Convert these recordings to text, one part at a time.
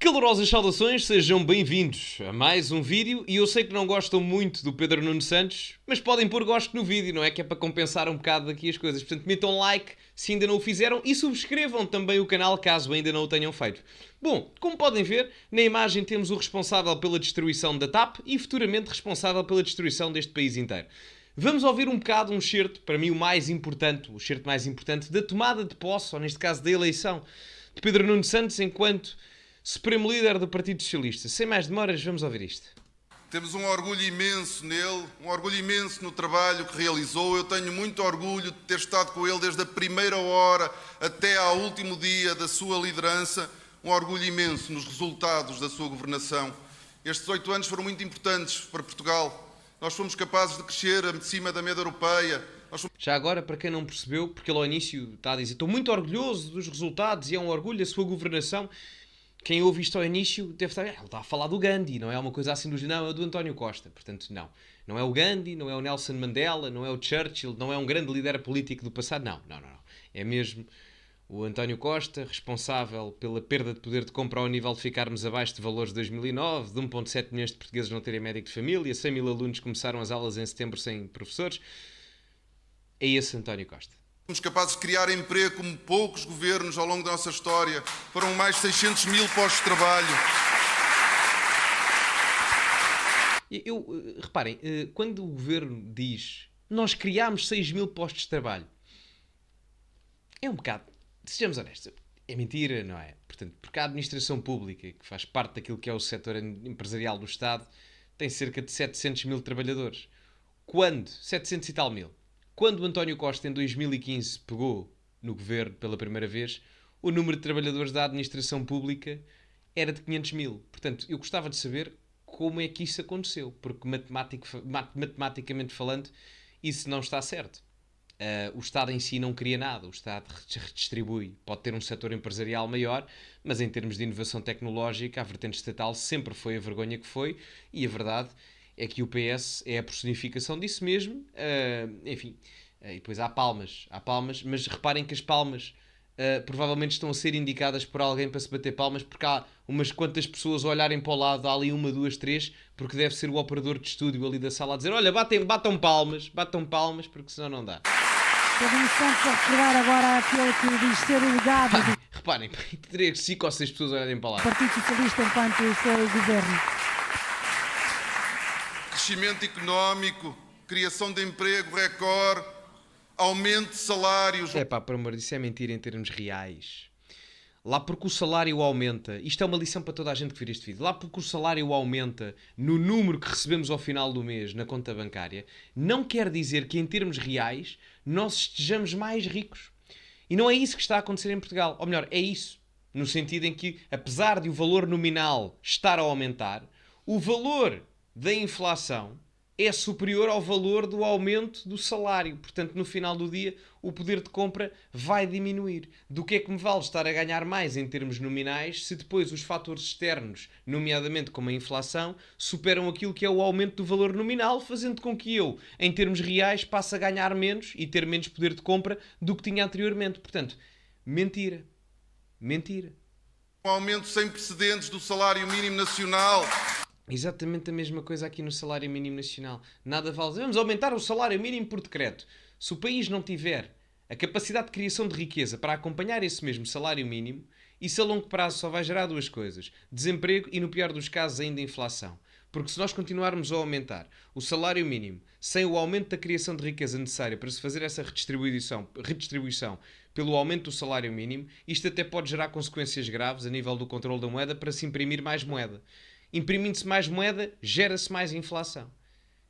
Calorosas saudações, sejam bem-vindos a mais um vídeo. E eu sei que não gostam muito do Pedro Nuno Santos, mas podem pôr gosto no vídeo, não é? Que é para compensar um bocado daqui as coisas. Portanto, metam like se ainda não o fizeram e subscrevam também o canal caso ainda não o tenham feito. Bom, como podem ver, na imagem temos o responsável pela destruição da TAP e futuramente responsável pela destruição deste país inteiro. Vamos ouvir um bocado um certo, para mim o certo mais importante da tomada de posse, ou neste caso da eleição, de Pedro Nuno Santos enquanto Supremo Líder do Partido Socialista. Sem mais demoras, vamos ouvir isto. Temos um orgulho imenso nele, um orgulho imenso no trabalho que realizou. Eu tenho muito orgulho de ter estado com ele desde a primeira hora até ao último dia da sua liderança. Um orgulho imenso nos resultados da sua governação. Estes 8 anos foram muito importantes para Portugal. Nós fomos capazes de crescer acima da média europeia. Já agora, para quem não percebeu, porque ele ao início está a dizer estou muito orgulhoso dos resultados e é um orgulho da sua governação. Quem ouve isto ao início deve estar... Ele está a falar do Gandhi, não é uma coisa assim do... Não, é do António Costa. Portanto, não. Não é o Gandhi, não é o Nelson Mandela, não é o Churchill, não é um grande líder político do passado. Não. É mesmo o António Costa, responsável pela perda de poder de compra ao nível de ficarmos abaixo de valores de 2009, de 1,7 milhões de portugueses não terem médico de família, 100 mil alunos começaram as aulas em setembro sem professores. É esse António Costa. Fomos capazes de criar emprego como poucos governos ao longo da nossa história. Foram mais de 600 mil postos de trabalho. Reparem, quando o governo diz nós criámos 6 mil postos de trabalho, é um bocado, sejamos honestos, é mentira, não é? Portanto, porque a administração pública, que faz parte daquilo que é o setor empresarial do Estado, tem cerca de 700 mil trabalhadores. Quando? 700 e tal mil. Quando o António Costa, em 2015, pegou no governo pela primeira vez, o número de trabalhadores da administração pública era de 500 mil. Portanto, eu gostava de saber como é que isso aconteceu, porque matematicamente falando, isso não está certo. O Estado em si não cria nada, o Estado redistribui. Pode ter um setor empresarial maior, mas em termos de inovação tecnológica, a vertente estatal sempre foi a vergonha que foi, e a verdade é que o PS é a personificação disso mesmo. Enfim, e depois há palmas, mas reparem que as palmas provavelmente estão a ser indicadas por alguém para se bater palmas, porque há umas quantas pessoas a olharem para o lado, há ali 1, 2, 3, porque deve ser o operador de estúdio ali da sala a dizer: olha, batam palmas, porque senão não dá. Pedro Santos a recordar agora aquele que diz ser o legado do Reparem, teria 5 ou 6 pessoas a olharem para lá. Partido Socialista enquanto foi governo. Crescimento económico, criação de emprego recorde, aumento de salários. Por amor disso é mentira em termos reais. Lá porque o salário aumenta, isto é uma lição para toda a gente que vir este vídeo, lá porque o salário aumenta no número que recebemos ao final do mês na conta bancária, não quer dizer que em termos reais nós estejamos mais ricos. E não é isso que está a acontecer em Portugal. Ou melhor, é isso. No sentido em que, apesar de o valor nominal estar a aumentar, o valor da inflação é superior ao valor do aumento do salário. Portanto, no final do dia, o poder de compra vai diminuir. Do que é que me vale estar a ganhar mais em termos nominais se depois os fatores externos, nomeadamente como a inflação, superam aquilo que é o aumento do valor nominal, fazendo com que eu, em termos reais, passe a ganhar menos e ter menos poder de compra do que tinha anteriormente. Portanto, mentira. Um aumento sem precedentes do salário mínimo nacional. Exatamente a mesma coisa aqui no salário mínimo nacional. Nada vale dizer, vamos aumentar o salário mínimo por decreto. Se o país não tiver a capacidade de criação de riqueza para acompanhar esse mesmo salário mínimo, isso a longo prazo só vai gerar 2 coisas. Desemprego e, no pior dos casos, ainda inflação. Porque se nós continuarmos a aumentar o salário mínimo sem o aumento da criação de riqueza necessária para se fazer essa redistribuição pelo aumento do salário mínimo, isto até pode gerar consequências graves a nível do controle da moeda para se imprimir mais moeda. Imprimindo-se mais moeda, gera-se mais inflação.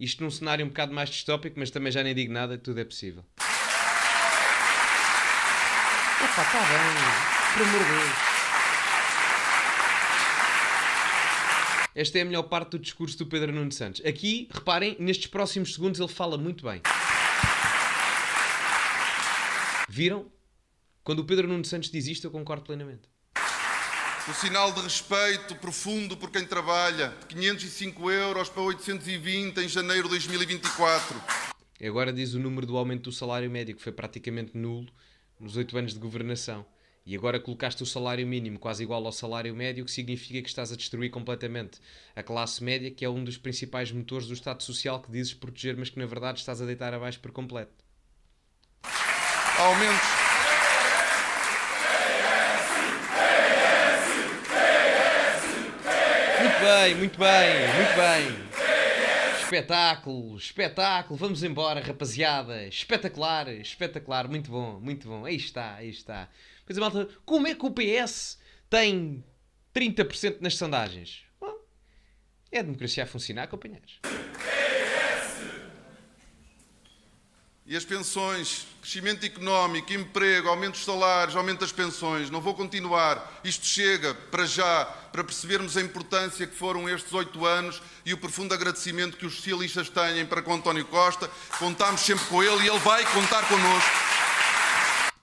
Isto num cenário um bocado mais distópico, mas também já nem digo nada, tudo é possível. Epá, está bem, por amor de Deus. Esta é a melhor parte do discurso do Pedro Nuno Santos. Aqui, reparem, nestes próximos segundos ele fala muito bem. Viram? Quando o Pedro Nuno Santos diz isto, eu concordo plenamente. Um sinal de respeito profundo por quem trabalha, de 505 euros para 820 em janeiro de 2024. Agora diz o número do aumento do salário médio, que foi praticamente nulo nos 8 anos de governação. E agora colocaste o salário mínimo quase igual ao salário médio, o que significa que estás a destruir completamente a classe média, que é um dos principais motores do Estado Social que dizes proteger, mas que na verdade estás a deitar abaixo por completo. Aumentos. Muito bem, muito bem, muito bem. Espetáculo, espetáculo. Vamos embora, rapaziada. Espetacular, espetacular. Muito bom, muito bom. Aí está, aí está. Pois a malta, como é que o PS tem 30% nas sondagens? Bom, é a democracia a funcionar, companheiros. E as pensões, crescimento económico, emprego, aumento dos salários, aumento das pensões. Não vou continuar. Isto chega para já, para percebermos a importância que foram estes 8 anos e o profundo agradecimento que os socialistas têm para com António Costa. Contamos sempre com ele e ele vai contar connosco.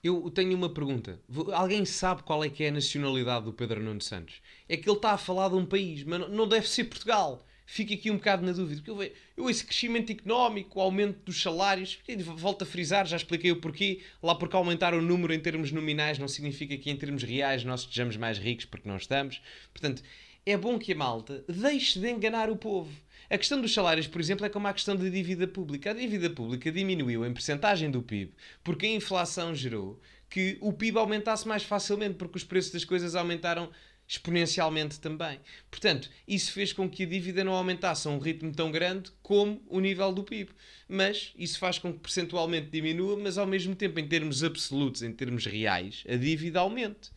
Eu tenho uma pergunta. Alguém sabe qual é que é a nacionalidade do Pedro Nuno Santos? É que ele está a falar de um país, mas não deve ser Portugal. Fico aqui um bocado na dúvida. Porque esse crescimento económico, o aumento dos salários, volto a frisar, já expliquei o porquê. Lá porque aumentar o número em termos nominais não significa que em termos reais nós estejamos mais ricos, porque não estamos. Portanto, é bom que a malta deixe de enganar o povo. A questão dos salários, por exemplo, é como a questão da dívida pública. A dívida pública diminuiu em percentagem do PIB porque a inflação gerou que o PIB aumentasse mais facilmente, porque os preços das coisas aumentaram exponencialmente também. Portanto, isso fez com que a dívida não aumentasse a um ritmo tão grande como o nível do PIB. Mas isso faz com que percentualmente diminua, mas ao mesmo tempo, em termos absolutos, em termos reais, a dívida aumente.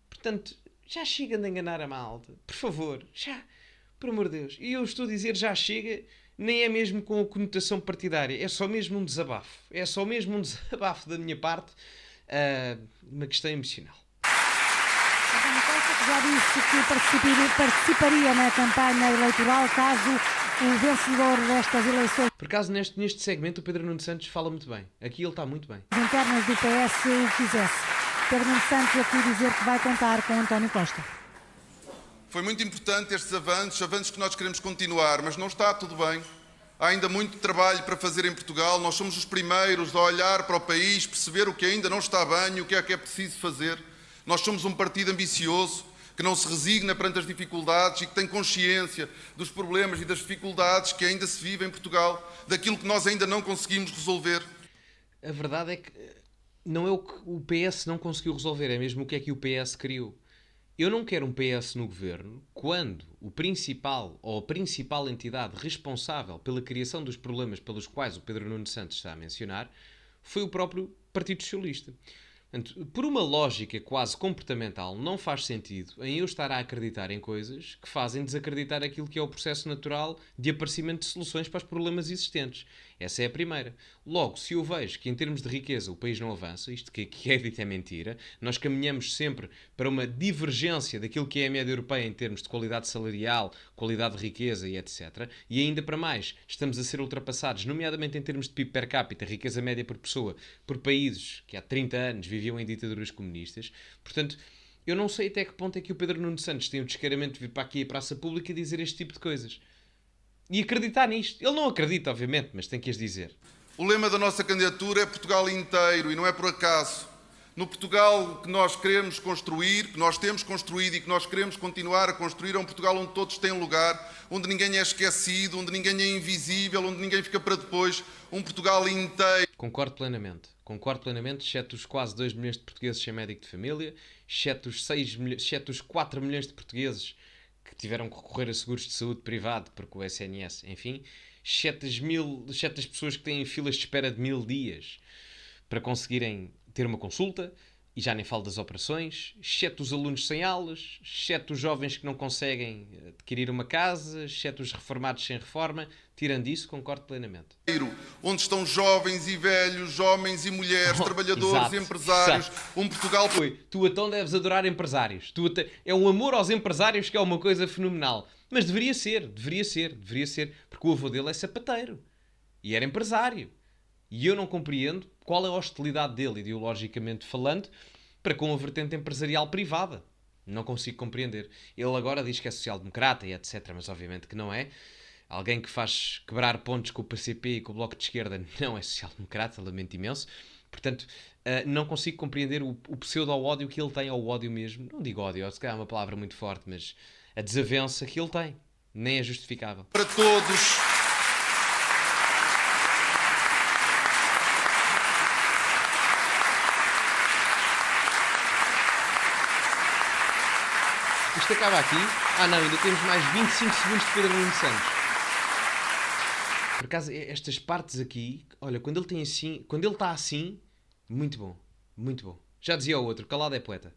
Portanto, já chega de enganar a malta. Por favor, já. Por amor de Deus. E eu estou a dizer já chega, nem é mesmo com a conotação partidária. É só mesmo um desabafo. É só mesmo um desabafo da minha parte. Uma questão emocional. António Costa, que já disse que participaria na campanha eleitoral caso o vencedor destas eleições Por acaso, neste segmento, o Pedro Nuno Santos fala muito bem. Aqui ele está muito bem. internas do PS o quisesse. Pedro Nuno Santos aqui dizer que vai contar com António Costa. Foi muito importante estes avanços que nós queremos continuar, mas não está tudo bem. Há ainda muito trabalho para fazer em Portugal. Nós somos os primeiros a olhar para o país, perceber o que ainda não está bem, o que é preciso fazer. Nós somos um partido ambicioso, que não se resigna perante as dificuldades e que tem consciência dos problemas e das dificuldades que ainda se vivem em Portugal, daquilo que nós ainda não conseguimos resolver. A verdade é que não é o que o PS não conseguiu resolver, é mesmo o que é que o PS criou. Eu não quero um PS no governo quando o principal ou a principal entidade responsável pela criação dos problemas pelos quais o Pedro Nuno Santos está a mencionar foi o próprio Partido Socialista. Portanto, por uma lógica quase comportamental, não faz sentido em eu estar a acreditar em coisas que fazem desacreditar aquilo que é o processo natural de aparecimento de soluções para os problemas existentes. Essa é a primeira. Logo, se eu vejo que em termos de riqueza o país não avança, isto que é dito é mentira, nós caminhamos sempre para uma divergência daquilo que é a média europeia em termos de qualidade salarial, qualidade de riqueza e etc. E ainda para mais, estamos a ser ultrapassados, nomeadamente em termos de PIB per capita, riqueza média por pessoa, por países que há 30 anos viviam em ditaduras comunistas. Portanto, eu não sei até que ponto é que o Pedro Nuno Santos tem o descaramento de vir para aqui a praça pública e dizer este tipo de coisas. E acreditar nisto. Ele não acredita, obviamente, mas tem que as dizer. O lema da nossa candidatura é Portugal inteiro e não é por acaso. No Portugal que nós queremos construir, que nós temos construído e que nós queremos continuar a construir, é um Portugal onde todos têm lugar, onde ninguém é esquecido, onde ninguém é invisível, onde ninguém fica para depois. Um Portugal inteiro. Concordo plenamente, exceto os quase 2 milhões de portugueses sem médico de família, exceto os 4 milhões de portugueses que tiveram que recorrer a seguros de saúde privado, porque o SNS, enfim, exceto as pessoas que têm filas de espera de 1000 dias para conseguirem ter uma consulta, e já nem falo das operações, exceto os alunos sem aulas, exceto os jovens que não conseguem adquirir uma casa, exceto os reformados sem reforma. Tirando isso, concordo plenamente. Onde estão jovens e velhos, homens e mulheres, trabalhadores, exato, empresários, exato. Um Portugal... Tu então deves adorar empresários. É um amor aos empresários que é uma coisa fenomenal. Mas deveria ser, porque o avô dele é sapateiro e era empresário. E eu não compreendo qual é a hostilidade dele, ideologicamente falando, para com a vertente empresarial privada. Não consigo compreender. Ele agora diz que é social-democrata e etc, mas obviamente que não é. Alguém que faz quebrar pontos com o PCP e com o Bloco de Esquerda não é social-democrata, lamento imenso. Portanto, não consigo compreender o pseudo-ódio que ele tem ao ódio mesmo. Não digo ódio, se calhar é uma palavra muito forte, mas a desavença que ele tem. Nem é justificável. Para todos. Isto acaba aqui. Ah não, ainda temos mais 25 segundos de Pedro Nuno Santos. Por acaso, estas partes aqui, olha, quando ele tem assim, quando ele está assim, muito bom, muito bom. Já dizia o outro, calado é poeta.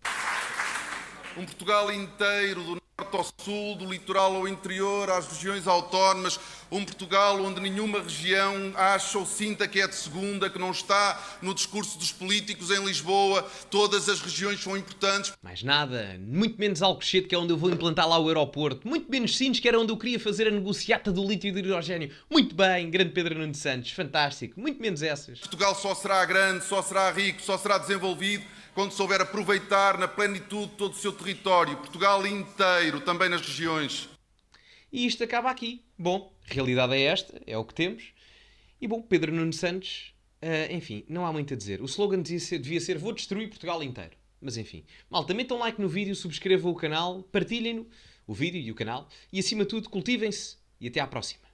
Um Portugal inteiro, do norte ao sul, do litoral ao interior, às regiões autónomas. Um Portugal onde nenhuma região acha ou sinta que é de segunda, que não está no discurso dos políticos em Lisboa. Todas as regiões são importantes. Mais nada, muito menos Alcochete, que é onde eu vou implantar lá o aeroporto. Muito menos Sines, que era onde eu queria fazer a negociata do lítio e do hidrogénio. Muito bem, grande Pedro Nuno Santos, fantástico. Muito menos essas. Portugal só será grande, só será rico, só será desenvolvido quando souber aproveitar na plenitude todo o seu território. Portugal inteiro, também nas regiões. E isto acaba aqui. Bom, a realidade é esta, é o que temos. E bom, Pedro Nuno Santos, enfim, não há muito a dizer. O slogan devia ser vou destruir Portugal inteiro. Mas enfim, malta, metam like no vídeo, subscrevam o canal, partilhem-no, o vídeo e o canal. E acima de tudo, cultivem-se e até à próxima.